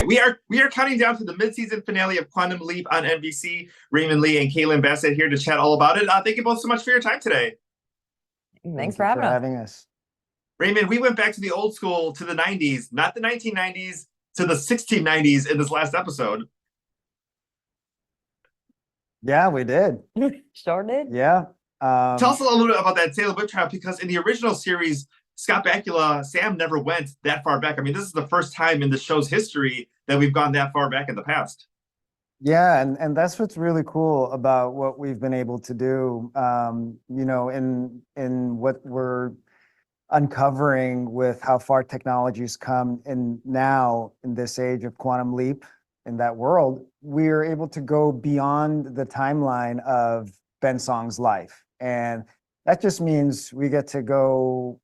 right, we are counting down to the mid-season finale of Quantum Leap on NBC. Raymond Lee and Caitlin Bassett here to chat all about it. Thank you both so much for your time today. Thanks for having us. Raymond, we went back to the old school, to the 90s, not the 1990s, to the 1690s in this last episode. Yeah, we did. Sure did. Yeah. Tell us a little bit about that Salem Witch Trial, because in the original series, Scott Bakula, Sam never went that far back. I mean, this is the first time in the show's history that we've gone that far back in the past. Yeah, and that's what's really cool about what we've been able to do, in what we're uncovering with how far technology's come, and now in this age of quantum leap in that world, we're able to go beyond the timeline of Ben Song's life. And that just means we get to go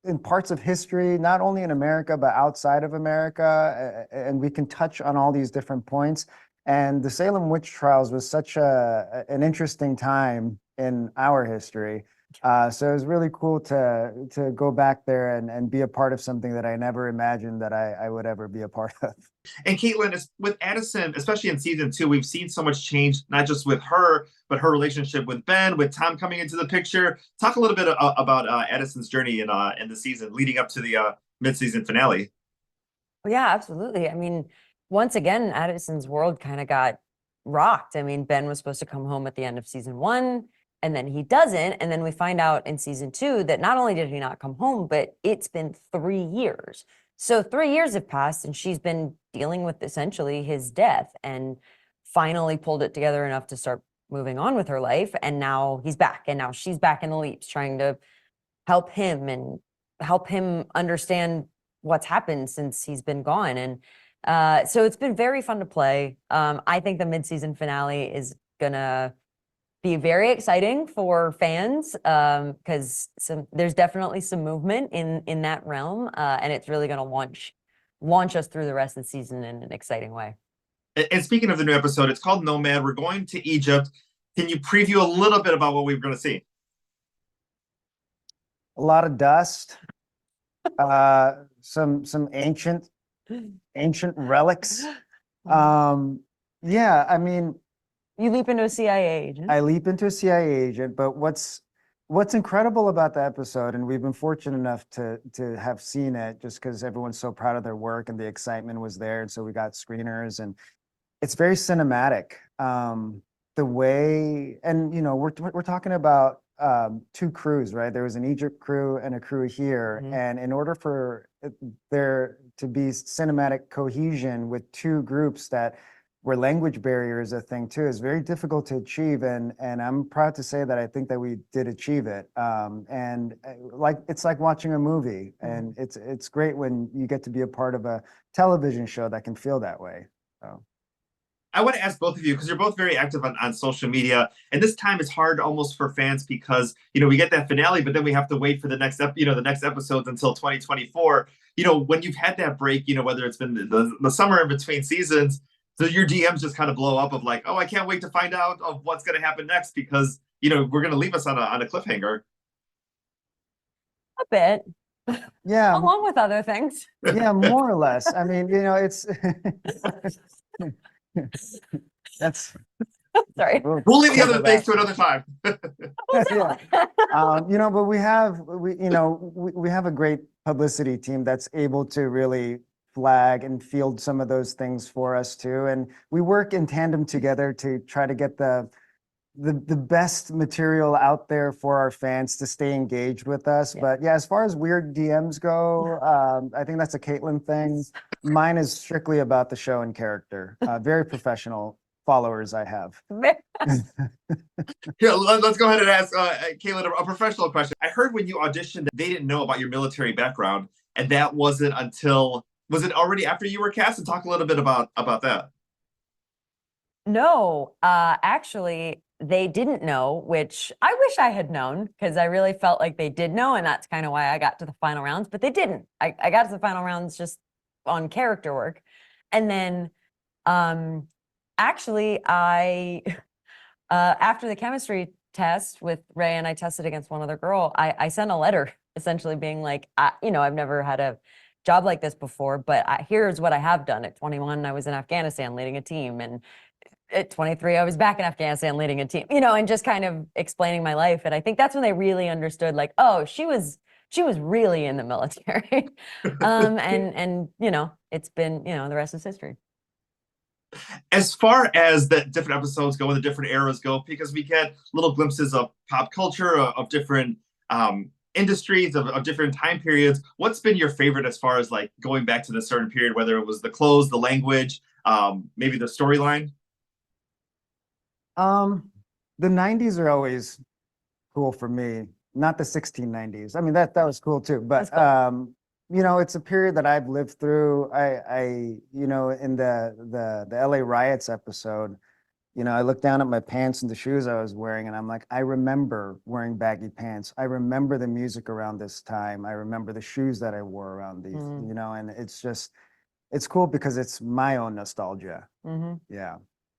in parts of history, not only in America, but outside of America. And we can touch on all these different points. And the Salem Witch Trials was such an interesting time in our history. So it was really cool to go back there and be a part of something that I never imagined that I would ever be a part of. And Caitlin, with Addison, especially in season 2, we've seen so much change, not just with her, but her relationship with Ben, with Tom coming into the picture. Talk a little bit about Addison's journey in the season leading up to the mid-season finale. Well, yeah, absolutely. I mean, once again, Addison's world kind of got rocked. I mean, Ben was supposed to come home at the end of season 1, and then he doesn't. And then we find out in season 2 that not only did he not come home, but it's been 3 years. So 3 years have passed, and she's been dealing with essentially his death, and finally pulled it together enough to start moving on with her life. And now he's back, and now she's back in the leaps, trying to help him and help him understand what's happened since he's been gone. And so it's been very fun to play. I think the mid-season finale is gonna be very exciting for fans, because there's definitely some movement in that realm, and it's really going to launch us through the rest of the season in an exciting way. And speaking of the new episode, it's called Nomad. We're going to Egypt. Can you preview a little bit about what we're going to see? A lot of dust, some ancient relics. Yeah, I mean, you leap into a CIA agent. I leap into a CIA agent, but what's incredible about the episode, and we've been fortunate enough to have seen it just because everyone's so proud of their work and the excitement was there, and so we got screeners, and it's very cinematic. The way, and we're talking about 2 crews, right? There was an Egypt crew and a crew here, and in order for there to be cinematic cohesion with 2 groups where language barrier is a thing too, is very difficult to achieve, and I'm proud to say that I think that we did achieve it. And it's like watching a movie, and it's great when you get to be a part of a television show that can feel that way. So. I want to ask both of you, because you're both very active on social media, and this time is hard almost for fans because we get that finale, but then we have to wait for the next episodes until 2024. When you've had that break, whether it's been the summer in between seasons, so your DMs just kind of blow up of like, oh, I can't wait to find out of what's going to happen next, because we're going to leave us on a cliffhanger. A bit. Yeah. Along with other things. Yeah, more or less. I mean, it's that's sorry. We'll leave the other things to another time. Yeah. But we have a great publicity team that's able to really flag and field some of those things for us too, and we work in tandem together to try to get the best material out there for our fans to stay engaged with us. Yeah. But yeah, as far as weird DMs go, I think that's a Caitlin thing. Mine is strictly about the show and character. Very professional followers I have. Here, let's go ahead and ask Caitlin a professional question. I heard when you auditioned, they didn't know about your military background, and that wasn't until, was it already after you were cast? And talk a little bit about that. No, actually, they didn't know, which I wish I had known, because I really felt like they did know, and that's kind of why I got to the final rounds, but they didn't. I got to the final rounds just on character work. And then actually, I after the chemistry test with Ray, and I tested against one other girl, I sent a letter essentially being like, I've never had a job like this before, but here's what I have done. At 21, I was in Afghanistan leading a team, and at 23, I was back in Afghanistan leading a team, and just kind of explaining my life. And I think that's when they really understood, like, oh, she was really in the military. And it's been, the rest is history. As far as the different episodes go and the different eras go, because we get little glimpses of pop culture, of different industries, of different time periods, what's been your favorite as far as like going back to the certain period, whether it was the clothes, the language, maybe the storyline? The 90s are always cool for me, not the 1690s. I mean, that was cool too, but That's cool. it's a period that I've lived through. In the LA riots episode, I looked down at my pants and the shoes I was wearing, and I'm like, I remember wearing baggy pants. I remember the music around this time. I remember the shoes that I wore around these, and it's cool because it's my own nostalgia. Yeah.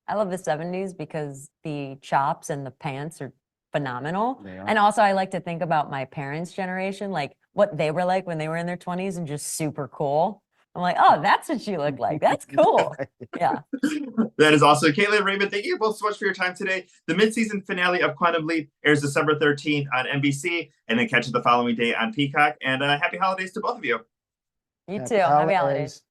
I love the 70s because the chops and the pants are phenomenal. They are. And also I like to think about my parents' generation, like what they were like when they were in their 20s and just super cool. I'm like, oh, that's what you look like. That's cool. Yeah. That is awesome. Caitlin, Raymond, thank you both so much for your time today. The mid-season finale of Quantum Leap airs December 13th on NBC, and then catch it the following day on Peacock. And happy holidays to both of you. You too. Happy holidays.